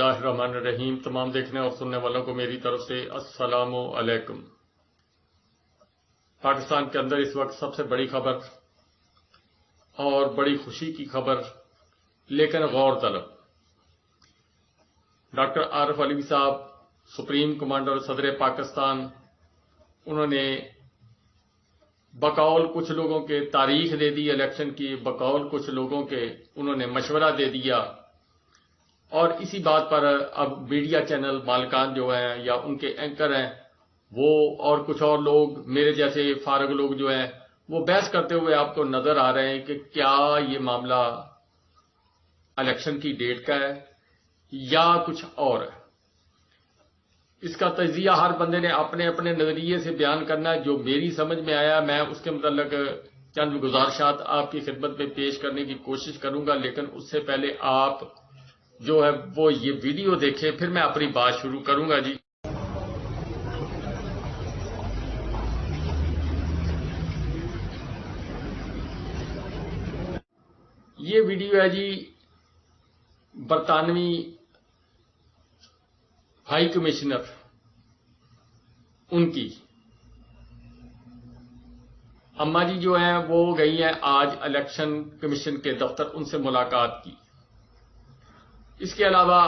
اللہ الرحمن الرحیم۔ تمام دیکھنے اور سننے والوں کو میری طرف سے السلام علیکم۔ پاکستان کے اندر اس وقت سب سے بڑی خبر اور بڑی خوشی کی خبر لیکن غور طلب، ڈاکٹر عارف علوی صاحب سپریم کمانڈر صدر پاکستان، انہوں نے بقول کچھ لوگوں کے تاریخ دے دی الیکشن کی، بقول کچھ لوگوں کے انہوں نے مشورہ دے دیا، اور اسی بات پر اب میڈیا چینل مالکان جو ہیں یا ان کے اینکر ہیں وہ اور کچھ اور لوگ میرے جیسے فارغ لوگ جو ہیں وہ بحث کرتے ہوئے آپ کو نظر آ رہے ہیں کہ کیا یہ معاملہ الیکشن کی ڈیٹ کا ہے یا کچھ اور ہے۔ اس کا تجزیہ ہر بندے نے اپنے اپنے نظریے سے بیان کرنا ہے۔ جو میری سمجھ میں آیا میں اس کے متعلق چند گزارشات آپ کی خدمت میں پیش کرنے کی کوشش کروں گا، لیکن اس سے پہلے آپ جو ہے وہ یہ ویڈیو دیکھیں، پھر میں اپنی بات شروع کروں گا۔ جی یہ ویڈیو ہے جی برطانوی ہائی کمشنر ان کی اما جی جو ہیں وہ گئی ہیں آج الیکشن کمیشن کے دفتر، ان سے ملاقات کی۔ اس کے علاوہ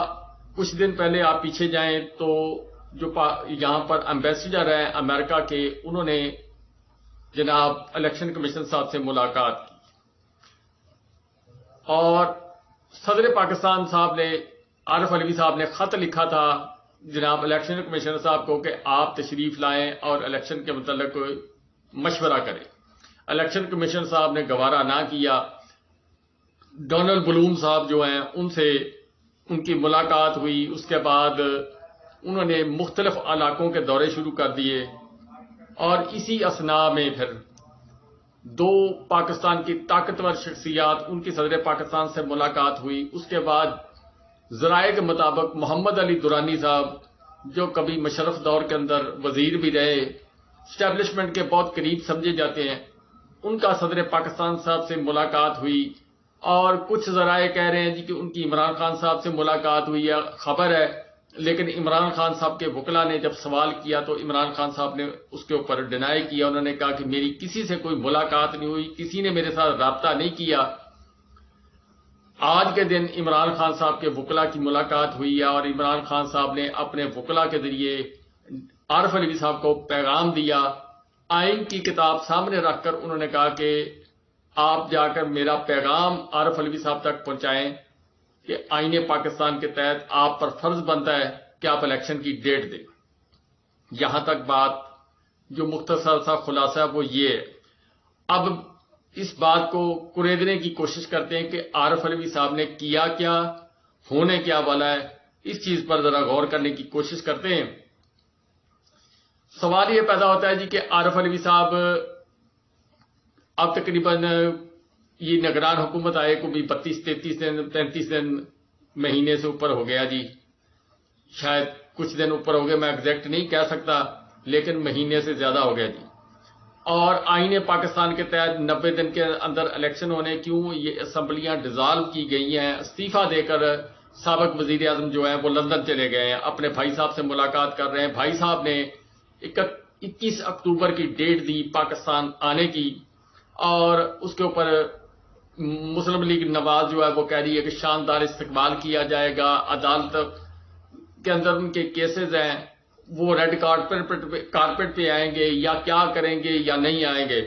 کچھ دن پہلے آپ پیچھے جائیں تو جو یہاں پر ایمبیسڈر ہیں امریکہ کے، انہوں نے جناب الیکشن کمیشن صاحب سے ملاقات کی، اور صدر پاکستان صاحب نے عارف علوی صاحب نے خط لکھا تھا جناب الیکشن کمیشنر صاحب کو کہ آپ تشریف لائیں اور الیکشن کے متعلق مشورہ کریں۔ الیکشن کمیشنر صاحب نے گوارا نہ کیا۔ ڈونلڈ بلوم صاحب جو ہیں ان سے ان کی ملاقات ہوئی، اس کے بعد انہوں نے مختلف علاقوں کے دورے شروع کر دیے، اور اسی اثناء میں پھر دو پاکستان کی طاقتور شخصیات ان کی صدر پاکستان سے ملاقات ہوئی۔ اس کے بعد ذرائع کے مطابق محمد علی درانی صاحب جو کبھی مشرف دور کے اندر وزیر بھی رہے، اسٹیبلشمنٹ کے بہت قریب سمجھے جاتے ہیں، ان کا صدر پاکستان صاحب سے ملاقات ہوئی، اور کچھ ذرائع کہہ رہے ہیں جی کہ ان کی عمران خان صاحب سے ملاقات ہوئی ہے، خبر ہے، لیکن عمران خان صاحب کے وکلاء نے جب سوال کیا تو عمران خان صاحب نے اس کے اوپر ڈینائی کیا۔ انہوں نے کہا کہ میری کسی سے کوئی ملاقات نہیں ہوئی، کسی نے میرے ساتھ رابطہ نہیں کیا۔ آج کے دن عمران خان صاحب کے وکلاء کی ملاقات ہوئی ہے، اور عمران خان صاحب نے اپنے وکلاء کے ذریعے عارف علوی صاحب کو پیغام دیا، آئین کی کتاب سامنے رکھ کر انہوں نے کہا کہ آپ جا کر میرا پیغام عارف علوی صاحب تک پہنچائیں کہ آئین پاکستان کے تحت آپ پر فرض بنتا ہے کہ آپ الیکشن کی ڈیٹ دیں۔ یہاں تک بات جو مختصر سا خلاصہ ہے وہ یہ ہے۔ اب اس بات کو کریدنے کی کوشش کرتے ہیں کہ عارف علوی صاحب نے کیا کیا، ہونے کیا والا ہے، اس چیز پر ذرا غور کرنے کی کوشش کرتے ہیں۔ سوال یہ پیدا ہوتا ہے جی کہ عارف علوی صاحب اب تقریباً یہ نگران حکومت آئے کو بھی 32-33 دن 33 دن مہینے سے اوپر ہو گیا جی، شاید کچھ دن اوپر ہو گئے، میں ایگزیکٹ نہیں کہہ سکتا، لیکن مہینے سے زیادہ ہو گیا جی۔ اور آئین پاکستان کے تحت 90 دن کے اندر الیکشن ہونے، کیوں یہ اسمبلیاں ڈیزالو کی گئی ہیں، استعفیٰ دے کر سابق وزیر اعظم جو ہیں وہ لندن چلے گئے ہیں، اپنے بھائی صاحب سے ملاقات کر رہے ہیں۔ بھائی صاحب نے 21 اکتوبر کی ڈیٹ دی پاکستان آنے کی، اور اس کے اوپر مسلم لیگ نواز جو ہے وہ کہہ رہی ہے کہ شاندار استقبال کیا جائے گا، عدالت کے اندر ان کے کیسز ہیں، وہ ریڈ کارپٹ پہ آئیں گے یا کیا کریں گے یا نہیں آئیں گے۔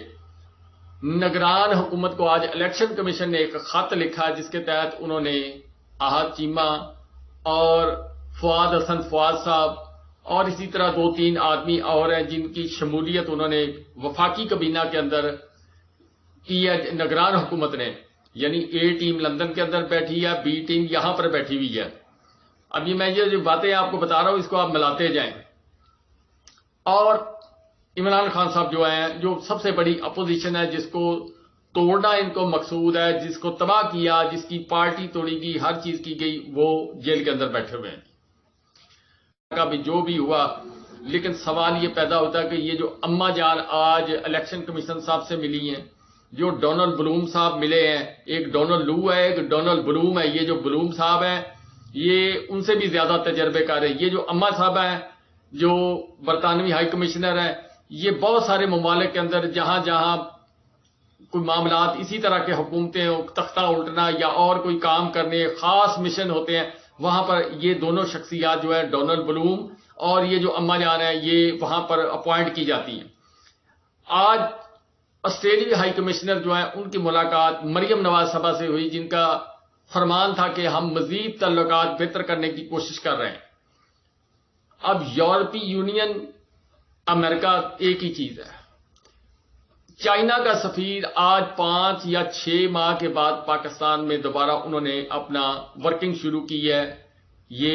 نگران حکومت کو آج الیکشن کمیشن نے ایک خط لکھا جس کے تحت انہوں نے احد چیمہ اور فواد حسن فواد صاحب اور اسی طرح 2-3 آدمی اور ہیں جن کی شمولیت انہوں نے وفاقی کابینہ کے اندر کی ہے نگران حکومت نے، یعنی اے ٹیم لندن کے اندر بیٹھی ہے، بی ٹیم یہاں پر بیٹھی ہوئی ہے۔ ابھی میں یہ جو باتیں آپ کو بتا رہا ہوں اس کو آپ ملاتے جائیں۔ اور عمران خان صاحب جو ہیں جو سب سے بڑی اپوزیشن ہے، جس کو توڑنا ان کو مقصود ہے، جس کو تباہ کیا، جس کی پارٹی توڑی گئی، ہر چیز کی گئی، وہ جیل کے اندر بیٹھے ہوئے ہیں۔ کا بھی جو بھی ہوا، لیکن سوال یہ پیدا ہوتا ہے کہ یہ جو اما جان آج الیکشن کمیشن صاحب سے ملی ہیں، جو ڈونلڈ بلوم صاحب ملے ہیں، ایک ڈونلڈ لو ہے ایک ڈونلڈ بلوم ہے، یہ جو بلوم صاحب ہیں یہ ان سے بھی زیادہ تجربے کار ہے. یہ جو اما صاحبہ ہیں جو برطانوی ہائی کمشنر ہیں، یہ بہت سارے ممالک کے اندر جہاں جہاں کوئی معاملات اسی طرح کے حکومتیں تختہ الٹنا یا اور کوئی کام کرنے خاص مشن ہوتے ہیں، وہاں پر یہ دونوں شخصیات جو ہے ڈونلڈ بلوم اور یہ جو اما جان ہے یہ وہاں پر اپوائنٹ کی جاتی ہیں. آج آسٹریلوی ہائی کمشنر جو ہیں ان کی ملاقات مریم نواز صاحبہ سے ہوئی، جن کا فرمان تھا کہ ہم مزید تعلقات بہتر کرنے کی کوشش کر رہے ہیں. اب یورپی یونین امریکہ ایک ہی چیز ہے. چائنا کا سفیر آج 5 یا 6 ماہ کے بعد پاکستان میں دوبارہ انہوں نے اپنا ورکنگ شروع کی ہے. یہ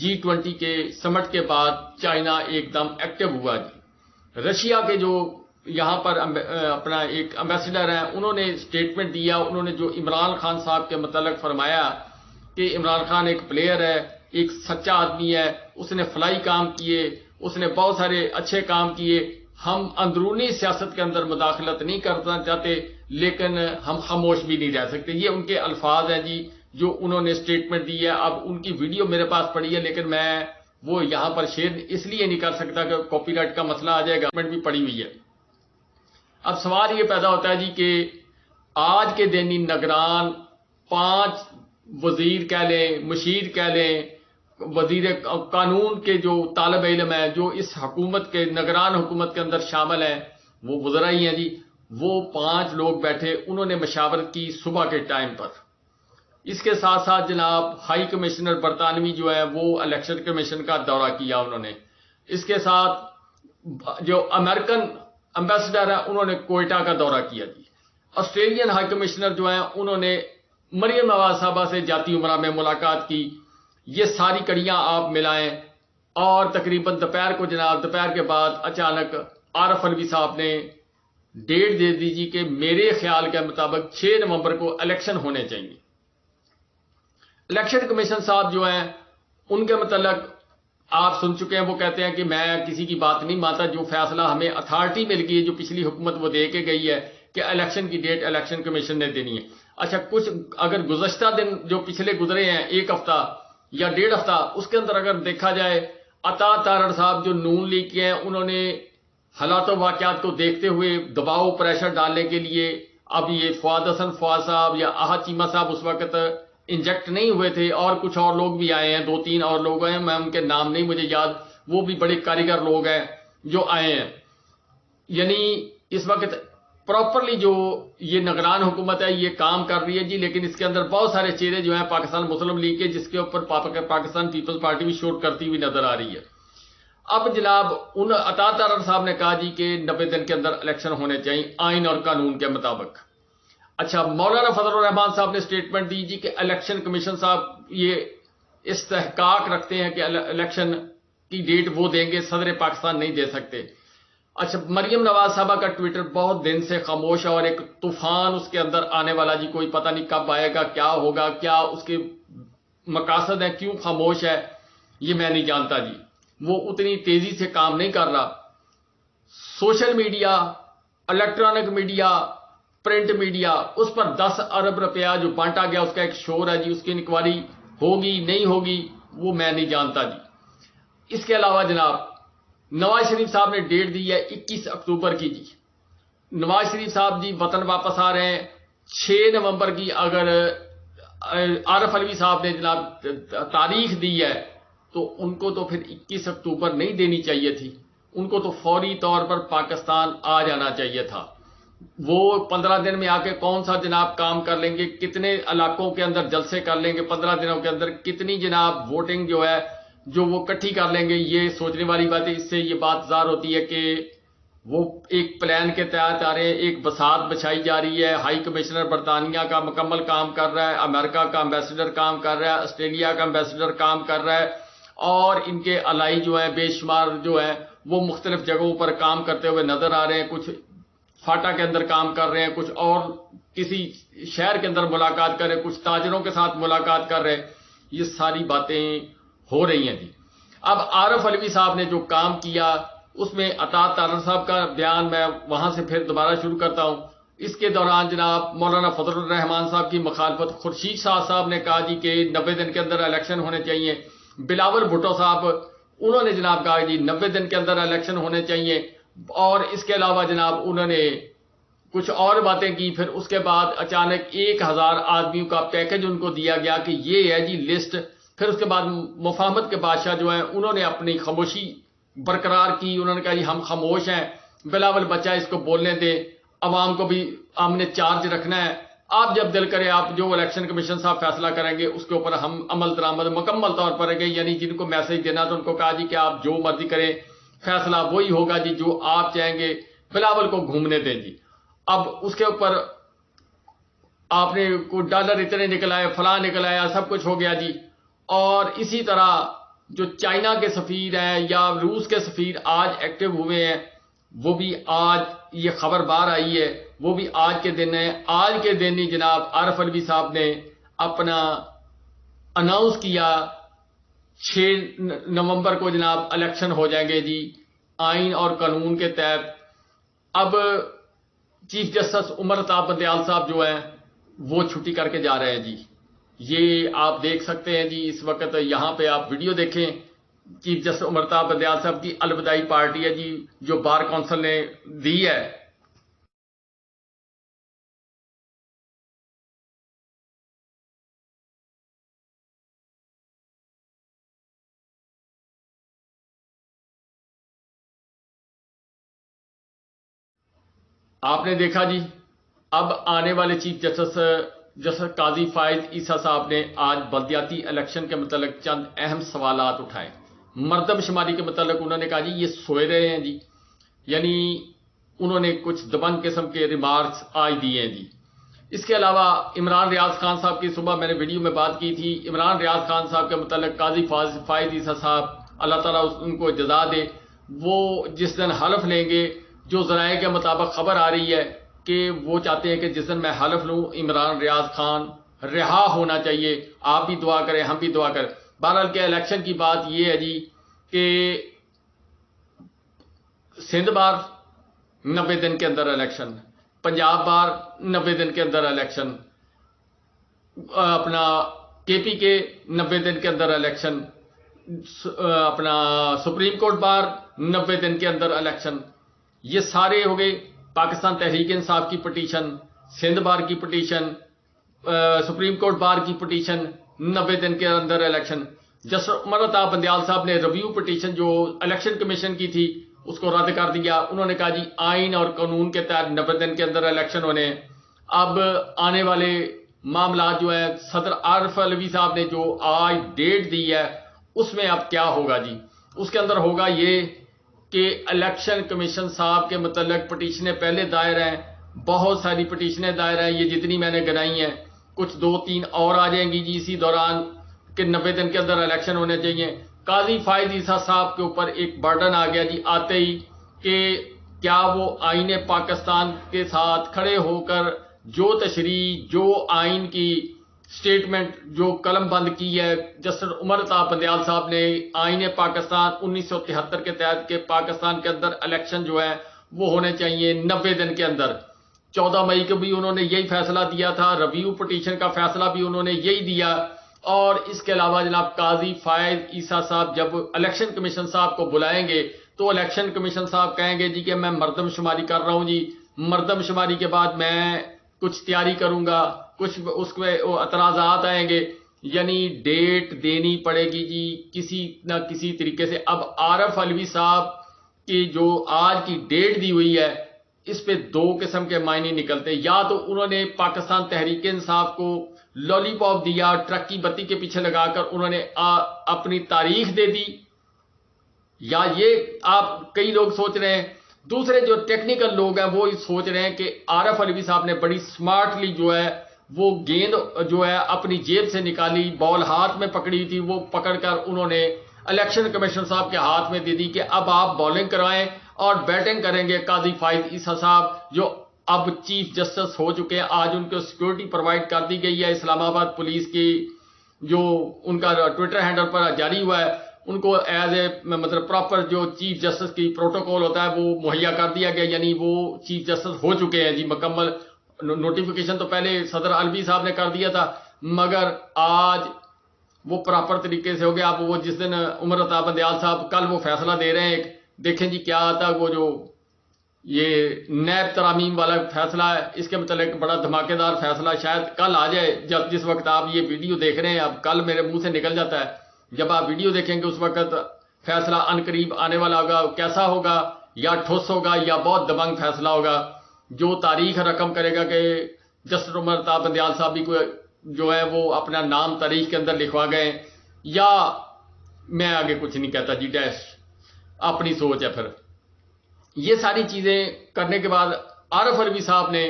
G20 کے سمٹ کے بعد چائنا ایک دم ایکٹیو ہوا جی. رشیا کے جو یہاں پر اپنا ایک امبیسڈر ہیں انہوں نے اسٹیٹمنٹ دیا. انہوں نے جو عمران خان صاحب کے متعلق فرمایا کہ عمران خان ایک پلیئر ہے، ایک سچا آدمی ہے، اس نے فلائی کام کیے، اس نے بہت سارے اچھے کام کیے. ہم اندرونی سیاست کے اندر مداخلت نہیں کرنا چاہتے لیکن ہم خاموش بھی نہیں رہ سکتے. یہ ان کے الفاظ ہیں جی جو انہوں نے اسٹیٹمنٹ دی ہے. اب ان کی ویڈیو میرے پاس پڑی ہے لیکن میں وہ یہاں پر شیئر اس لیے نہیں کر سکتا کہ کاپی رائٹ کا مسئلہ آ جائے گا. بھی پڑی ہوئی ہے. اب سوال یہ پیدا ہوتا ہے جی کہ آج کے دن نگران 5 وزیر کہہ لیں، مشیر کہہ لیں، وزیر قانون کے جو طالب علم ہیں جو اس حکومت کے نگران حکومت کے اندر شامل ہیں وہ وزراء ہی ہیں جی. وہ 5 لوگ بیٹھے، انہوں نے مشاورت کی صبح کے ٹائم پر. اس کے ساتھ ساتھ جناب ہائی کمشنر برطانوی جو ہے وہ الیکشن کمیشن کا دورہ کیا انہوں نے. اس کے ساتھ جو امریکن امبیسڈر ہیں انہوں نے کوئٹہ کا دورہ کیا جی. آسٹریلین ہائی کمشنر جو ہیں انہوں نے مریم نواز صاحبہ سے جاتی عمرہ میں ملاقات کی. یہ ساری کڑیاں آپ ملائیں اور تقریباً دوپہر کے بعد اچانک عارف علوی صاحب نے ڈیٹ دے دی جی کہ میرے خیال کے مطابق 6 نومبر کو الیکشن ہونے چاہیے. الیکشن کمیشن صاحب جو ہیں ان کے متعلق آپ سن چکے ہیں، وہ کہتے ہیں کہ میں کسی کی بات نہیں مانتا، جو فیصلہ ہمیں اتھارٹی مل گئی ہے جو پچھلی حکومت وہ دے کے گئی ہے کہ الیکشن کی ڈیٹ الیکشن کمیشن نے دینی ہے. اچھا کچھ اگر گزشتہ دن جو پچھلے گزرے ہیں 1 ہفتہ یا 1.5 ہفتہ، اس کے اندر اگر دیکھا جائے عطا تارڑ صاحب جو نون لیگ کے ہیں انہوں نے حالات و واقعات کو دیکھتے ہوئے دباؤ پریشر ڈالنے کے لیے اب یہ فواد حسن فواد صاحب یا احد چیمہ صاحب اس وقت انجیکٹ نہیں ہوئے تھے اور کچھ اور لوگ بھی آئے ہیں، 2-3 اور لوگ آئے ہیں، میں ان کے نام نہیں مجھے یاد، وہ بھی بڑے کاریگر لوگ ہیں جو آئے ہیں. یعنی اس وقت پراپرلی جو یہ نگران حکومت ہے یہ کام کر رہی ہے جی، لیکن اس کے اندر بہت سارے چہرے جو ہیں پاکستان مسلم لیگ کے جس کے اوپر پاکستان پیپلز پارٹی بھی شوٹ کرتی ہوئی نظر آ رہی ہے. اب جناب ان عطا تارڑ صاحب نے کہا جی کہ 90 دن کے اندر الیکشن ہونے چاہیے آئین اور قانون کے مطابق. اچھا مولانا فضل الرحمان صاحب نے اسٹیٹمنٹ دی جی کہ الیکشن کمیشن صاحب یہ استحقاق رکھتے ہیں کہ الیکشن کی ڈیٹ وہ دیں گے، صدر پاکستان نہیں دے سکتے. اچھا مریم نواز صاحبہ کا ٹویٹر بہت دن سے خاموش ہے اور ایک طوفان اس کے اندر آنے والا جی، کوئی پتہ نہیں کب آئے گا، کیا ہوگا، کیا اس کے مقاصد ہیں، کیوں خاموش ہے یہ میں نہیں جانتا جی. وہ اتنی تیزی سے کام نہیں کر رہا. Social media, electronic media, print media, اس پر 10 ارب روپیہ جو بانٹا گیا اس کا ایک شور ہے جی، اس کی انکوائری ہوگی نہیں ہوگی وہ میں نہیں جانتا جی. اس کے علاوہ جناب نواز شریف صاحب نے ڈیٹ دی ہے 21 اکتوبر کی جی. نواز شریف صاحب جی وطن واپس آ رہے ہیں 6 نومبر کی. اگر عارف علوی صاحب نے جناب تاریخ دی ہے تو ان کو تو پھر 21 اکتوبر نہیں دینی چاہیے تھی، ان کو تو فوری طور پر پاکستان آ جانا چاہیے تھا. وہ 15 دن میں آ کے کون سا جناب کام کر لیں گے، کتنے علاقوں کے اندر جلسے کر لیں گے 15 دنوں کے اندر، کتنی جناب ووٹنگ جو ہے جو وہ کٹھی کر لیں گے، یہ سوچنے والی بات ہے. اس سے یہ بات ظاہر ہوتی ہے کہ وہ ایک پلان کے تحت آ رہے ہیں، ایک بساط بچھائی جا رہی ہے. ہائی کمشنر برطانیہ کا مکمل کام کر رہا ہے، امریکہ کا امبیسڈر کام کر رہا ہے، آسٹریلیا کا امبیسڈر کام کر رہا ہے اور ان کے الائی جو ہیں بے شمار جو ہیں وہ مختلف جگہوں پر کام کرتے ہوئے نظر آ رہے ہیں. کچھ فاٹا کے اندر کام کر رہے ہیں، کچھ اور کسی شہر کے اندر ملاقات کر رہے ہیں، کچھ تاجروں کے ساتھ ملاقات کر رہے ہیں. یہ ساری باتیں ہو رہی ہیں جی. اب عارف علوی صاحب نے جو کام کیا اس میں عطا تارڑ صاحب کا بیان میں وہاں سے پھر دوبارہ شروع کرتا ہوں. اس کے دوران جناب مولانا فضل الرحمان صاحب کی مخالفت، خورشید شاہ صاحب نے کہا جی کہ 90 دن کے اندر الیکشن ہونے چاہیے، بلاول بھٹو صاحب انہوں نے جناب کہا جی 90 دن کے اندر الیکشن ہونے چاہیے، اور اس کے علاوہ جناب انہوں نے کچھ اور باتیں کی. پھر اس کے بعد اچانک 1000 آدمیوں کا پیکج ان کو دیا گیا کہ یہ ہے جی لسٹ. پھر اس کے بعد مفاہمت کے بادشاہ جو ہیں انہوں نے اپنی خاموشی برقرار کی، انہوں نے کہا جی ہم خاموش ہیں، بلاول بچہ اس کو بولنے دیں، عوام کو بھی ہم نے چارج رکھنا ہے، آپ جب دل کرے آپ جو الیکشن کمیشن صاحب فیصلہ کریں گے اس کے اوپر ہم عمل درآمد مکمل طور پر گے. یعنی جن کو میسج دینا تو ان کو کہا جی کہ آپ جو مرضی کریں، فیصلہ وہی ہوگا جی جو آپ چاہیں گے، بلاول کو گھومنے دیں جی. اب اس کے اوپر آپ نے کوئی ڈالر اتنے نکل آئے، فلاں نکل آیا، سب کچھ ہو گیا جی. اور اسی طرح جو چائنا کے سفیر ہیں یا روس کے سفیر آج ایکٹیو ہوئے ہیں، وہ بھی آج یہ خبر باہر آئی ہے، وہ بھی آج کے دن ہے. آج کے دن ہی جناب عارف علوی صاحب نے اپنا اناؤنس کیا 6 نومبر کو جناب الیکشن ہو جائیں گے جی آئین اور قانون کے تحت. اب چیف جسٹس عمر الطاف بندیال صاحب جو ہیں وہ چھٹی کر کے جا رہے ہیں جی. یہ آپ دیکھ سکتے ہیں جی اس وقت یہاں پہ آپ ویڈیو دیکھیں، چیف جسٹس عمر الطاف بندیال صاحب کی الوداعی پارٹی ہے جی جو بار کونسل نے دی ہے. آپ نے دیکھا جی اب آنے والے چیف جسٹس قاضی فائز عیسیٰ صاحب نے آج بلدیاتی الیکشن کے متعلق چند اہم سوالات اٹھائے. مردم شماری کے متعلق انہوں نے کہا جی یہ سوئے رہے ہیں جی، یعنی انہوں نے کچھ دبنگ قسم کے ریمارکس آج دیے ہیں جی. اس کے علاوہ عمران ریاض خان صاحب کی صبح میں نے ویڈیو میں بات کی تھی، عمران ریاض خان صاحب کے متعلق قاضی فائز عیسیٰ صاحب اللہ تعالیٰ ان کو جزا دے، وہ جس دن حلف لیں گے، جو ذرائع کے مطابق خبر آ رہی ہے کہ وہ چاہتے ہیں کہ جس دن میں حلف لوں عمران ریاض خان رہا ہونا چاہیے. آپ بھی دعا کریں، ہم بھی دعا کریں. بہرحال کے الیکشن کی بات یہ ہے جی کہ سندھ بار 90 دن کے اندر الیکشن، پنجاب بار 90 دن کے اندر الیکشن، اپنا کے پی کے 90 دن کے اندر الیکشن، اپنا سپریم کورٹ بار 90 دن کے اندر الیکشن. یہ سارے ہو گئے. پاکستان تحریک انصاف کی پٹیشن، سندھ بار کی پٹیشن، سپریم کورٹ بار کی پٹیشن، 90 دن کے اندر الیکشن. جسٹس عمر الطاف بندیال صاحب نے ریویو پٹیشن جو الیکشن کمیشن کی تھی اس کو رد کر دیا. انہوں نے کہا جی آئین اور قانون کے تحت 90 دن کے اندر الیکشن ہونے ہیں. اب آنے والے معاملات جو ہے صدر عارف علوی صاحب نے جو آج ڈیٹ دی ہے اس میں اب کیا ہوگا جی. اس کے اندر ہوگا یہ کہ الیکشن کمیشن صاحب کے متعلق پٹیشنیں پہلے دائر ہیں، بہت ساری پٹیشنیں دائر ہیں، یہ جتنی میں نے گنائی ہیں، کچھ 2-3 اور آ جائیں گی جی اسی دوران کہ 90 دن کے اندر الیکشن ہونے چاہیے. قاضی فائز عیسیٰ صاحب کے اوپر ایک برڈن آ گیا جی آتے ہی کہ کیا وہ آئین پاکستان کے ساتھ کھڑے ہو کر جو تشریح، جو آئین کی سٹیٹمنٹ جو قلم بند کی ہے جسٹس عمر الطاف بندیال صاحب نے آئین پاکستان 1973 کے تحت کہ پاکستان کے اندر الیکشن جو ہے وہ ہونے چاہیے 90 دن کے اندر. 14 مئی کو بھی انہوں نے یہی فیصلہ دیا تھا، ریویو پٹیشن کا فیصلہ بھی انہوں نے یہی دیا. اور اس کے علاوہ جناب قاضی فائز عیسیٰ صاحب جب الیکشن کمیشن صاحب کو بلائیں گے تو الیکشن کمیشن صاحب کہیں گے جی کہ میں مردم شماری کر رہا ہوں جی، مردم شماری کے بعد میں کچھ تیاری کروں گا، کچھ اس پہ اعتراضات آئیں گے، یعنی ڈیٹ دینی پڑے گی جی کسی نہ کسی طریقے سے. اب عارف علوی صاحب کی جو آج کی ڈیٹ دی ہوئی ہے اس پہ 2 قسم کے معنی نکلتے. یا تو انہوں نے پاکستان تحریک انصاف کو لالی پاپ دیا، ٹرک کی بتی کے پیچھے لگا کر انہوں نے اپنی تاریخ دے دی، یا یہ آپ کئی لوگ سوچ رہے ہیں. دوسرے جو ٹیکنیکل لوگ ہیں وہ سوچ رہے ہیں کہ عارف علوی صاحب نے بڑی سمارٹلی جو ہے وہ گیند جو ہے اپنی جیب سے نکالی، بال ہاتھ میں پکڑی تھی، وہ پکڑ کر انہوں نے الیکشن کمیشن صاحب کے ہاتھ میں دے دی کہ اب آپ بالنگ کروائیں اور بیٹنگ کریں گے قاضی فائز عیسیٰ صاحب جو اب چیف جسٹس ہو چکے ہیں. آج ان کو سیکورٹی پرووائڈ کر دی گئی ہے، اسلام آباد پولیس کی جو ان کا ٹویٹر ہینڈل پر جاری ہوا ہے ان کو ایز اے مطلب پراپر جو چیف جسٹس کی پروٹوکول ہوتا ہے وہ مہیا کر دیا گیا، یعنی وہ چیف جسٹس ہو چکے ہیں جی مکمل. نوٹیفیکیشن تو پہلے صدر الوی صاحب نے کر دیا تھا، مگر آج وہ پراپر طریقے سے ہو گیا. اب وہ جس دن عمر عطا بندیال صاحب کل وہ فیصلہ دے رہے ہیں، دیکھیں جی کیا آتا ہے. وہ جو یہ نیب ترامیم والا فیصلہ ہے، اس کے متعلق بڑا دھماکے دار فیصلہ شاید کل آ جائے. جس وقت آپ یہ ویڈیو دیکھ رہے ہیں، اب کل میرے منہ سے نکل جاتا ہے، جب آپ ویڈیو دیکھیں گے اس وقت فیصلہ ان قریب آنے والا ہوگا. کیسا ہوگا؟ یا ٹھوس ہوگا یا بہت دبنگ فیصلہ ہوگا جو تاریخ رقم کرے گا کہ جسٹس عمر عطا بندیال صاحب بھی جو ہے وہ اپنا نام تاریخ کے اندر لکھوا گئے. یا میں آگے کچھ نہیں کہتا جی، ڈیش اپنی سوچ ہے. پھر یہ ساری چیزیں کرنے کے بعد عارف علوی صاحب نے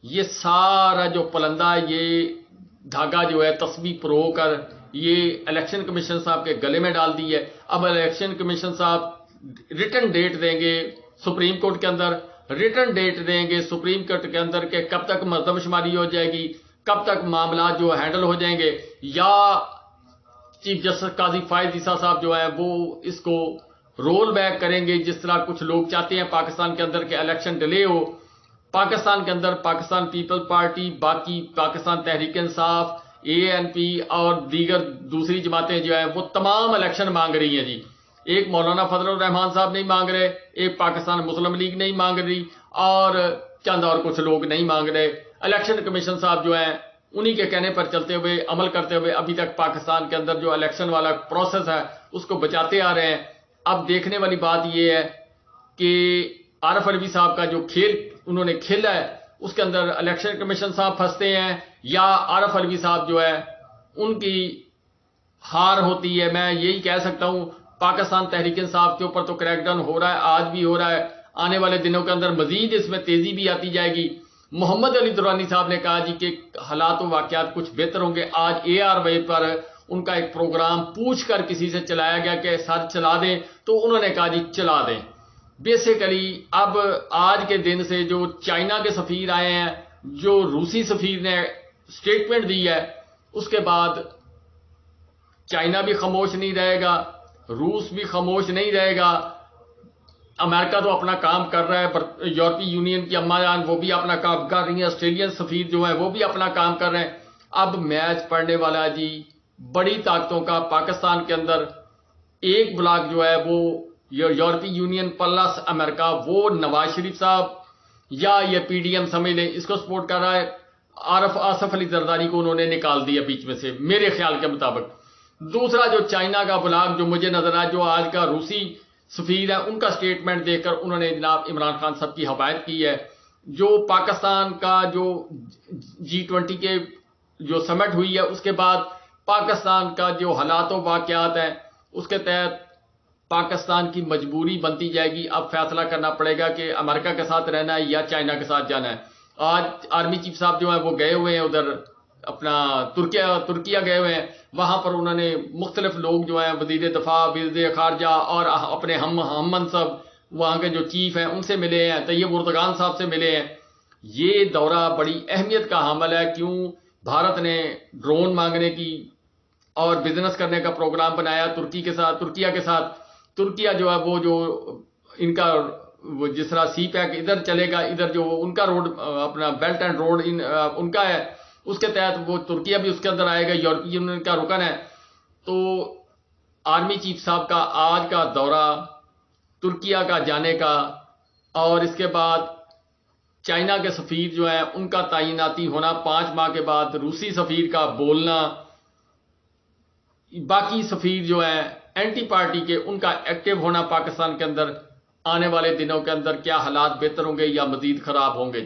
یہ سارا جو پلندہ، یہ دھاگا جو ہے تسبیح پرو کر یہ الیکشن کمیشن صاحب کے گلے میں ڈال دی ہے. اب الیکشن کمیشن صاحب ریٹن ڈیٹ دیں گے سپریم کورٹ کے اندر، ریٹن ڈیٹ دیں گے سپریم کورٹ کے اندر کہ کب تک مردم شماری ہو جائے گی، کب تک معاملات جو ہینڈل ہو جائیں گے. یا چیف جسٹس قاضی فائز عیسیٰ صاحب جو ہیں وہ اس کو رول بیک کریں گے، جس طرح کچھ لوگ چاہتے ہیں پاکستان کے اندر کہ الیکشن ڈیلے ہو. پاکستان کے اندر پاکستان پیپل پارٹی، باقی پاکستان تحریک انصاف، ANP اور دیگر دوسری جماعتیں جو ہیں وہ تمام الیکشن مانگ رہی ہیں جی. ایک مولانا فضل الرحمان صاحب نہیں مانگ رہے، ایک پاکستان مسلم لیگ نہیں مانگ رہی، اور چند اور کچھ لوگ نہیں مانگ رہے. الیکشن کمیشن صاحب جو ہیں انہی کے کہنے پر چلتے ہوئے، عمل کرتے ہوئے ابھی تک پاکستان کے اندر جو الیکشن والا پروسیس ہے اس کو بچاتے آ رہے ہیں. اب دیکھنے والی بات یہ ہے کہ عارف علوی صاحب کا جو کھیل انہوں نے کھیلا ہے اس کے اندر الیکشن کمیشن صاحب پھنستے ہیں یا عارف علوی صاحب جو ہے ان کی ہار ہوتی ہے. میں یہی کہہ سکتا ہوں پاکستان تحریک انصاف کے اوپر تو کریک ڈاؤن ہو رہا ہے، آج بھی ہو رہا ہے، آنے والے دنوں کے اندر مزید اس میں تیزی بھی آتی جائے گی. محمد علی درانی صاحب نے کہا جی کہ حالات و واقعات کچھ بہتر ہوں گے. آج ARY پر ان کا ایک پروگرام پوچھ کر کسی سے چلایا گیا کہ سر چلا دیں، تو انہوں نے کہا جی چلا دیں. بیسیکلی اب آج کے دن سے جو چائنا کے سفیر آئے ہیں، جو روسی سفیر نے سٹیٹمنٹ دی ہے، اس کے بعد چائنا بھی خاموش نہیں رہے گا، روس بھی خاموش نہیں رہے گا. امریکہ تو اپنا کام کر رہا ہے، یورپی یونین کی اما جان وہ بھی اپنا کام کر رہی ہیں، آسٹریلین سفیر جو ہیں وہ بھی اپنا کام کر رہے ہیں. اب میچ پڑنے والا ہے جی بڑی طاقتوں کا. پاکستان کے اندر ایک بلاک جو ہے وہ یورپی یونین پلس امریکہ، وہ نواز شریف صاحب یا یہ PDM سمجھ لیں اس کو سپورٹ کر رہا ہے. آصف علی زرداری کو انہوں نے نکال دیا بیچ میں سے میرے خیال کے مطابق. دوسرا جو چائنا کا بلاک جو مجھے نظر آیا، جو آج کا روسی سفیر ہے، ان کا سٹیٹمنٹ دیکھ کر انہوں نے جناب عمران خان صاحب کی حمایت کی ہے. جو پاکستان کا جو G20 کے جو سمٹ ہوئی ہے اس کے بعد پاکستان کا جو حالات و واقعات ہیں اس کے تحت پاکستان کی مجبوری بنتی جائے گی. اب فیصلہ کرنا پڑے گا کہ امریکہ کے ساتھ رہنا ہے یا چائنا کے ساتھ جانا ہے. آج آرمی چیف صاحب جو ہیں وہ گئے ہوئے ہیں ادھر اپنا ترکیہ گئے ہوئے ہیں. وہاں پر انہوں نے مختلف لوگ جو ہیں وزیر دفاع، وزیر خارجہ اور اپنے ہم منصب وہاں کے جو چیف ہیں ان سے ملے ہیں، طیب اردگان صاحب سے ملے ہیں. یہ دورہ بڑی اہمیت کا حامل ہے. کیوں؟ بھارت نے ڈرون مانگنے کی اور بزنس کرنے کا پروگرام بنایا ترکیہ کے ساتھ. ترکیہ جو ہے وہ جو ان کا جس طرح سی پیک ادھر چلے گا، ادھر جو ان کا روڈ اپنا بیلٹ اینڈ روڈ ان کا ہے، اس کے تحت وہ ترکیہ بھی اس کے اندر آئے گا، یورپی یونین کا رکن ہے. تو آرمی چیف صاحب کا آج کا دورہ ترکیہ کا جانے کا، اور اس کے بعد چائنا کے سفیر جو ہیں ان کا تعیناتی ہونا 5 ماہ کے بعد، روسی سفیر کا بولنا، باقی سفیر جو ہیں اینٹی پارٹی کے ان کا ایکٹیو ہونا پاکستان کے اندر، آنے والے دنوں کے اندر کیا حالات بہتر ہوں گے یا مزید خراب ہوں گے.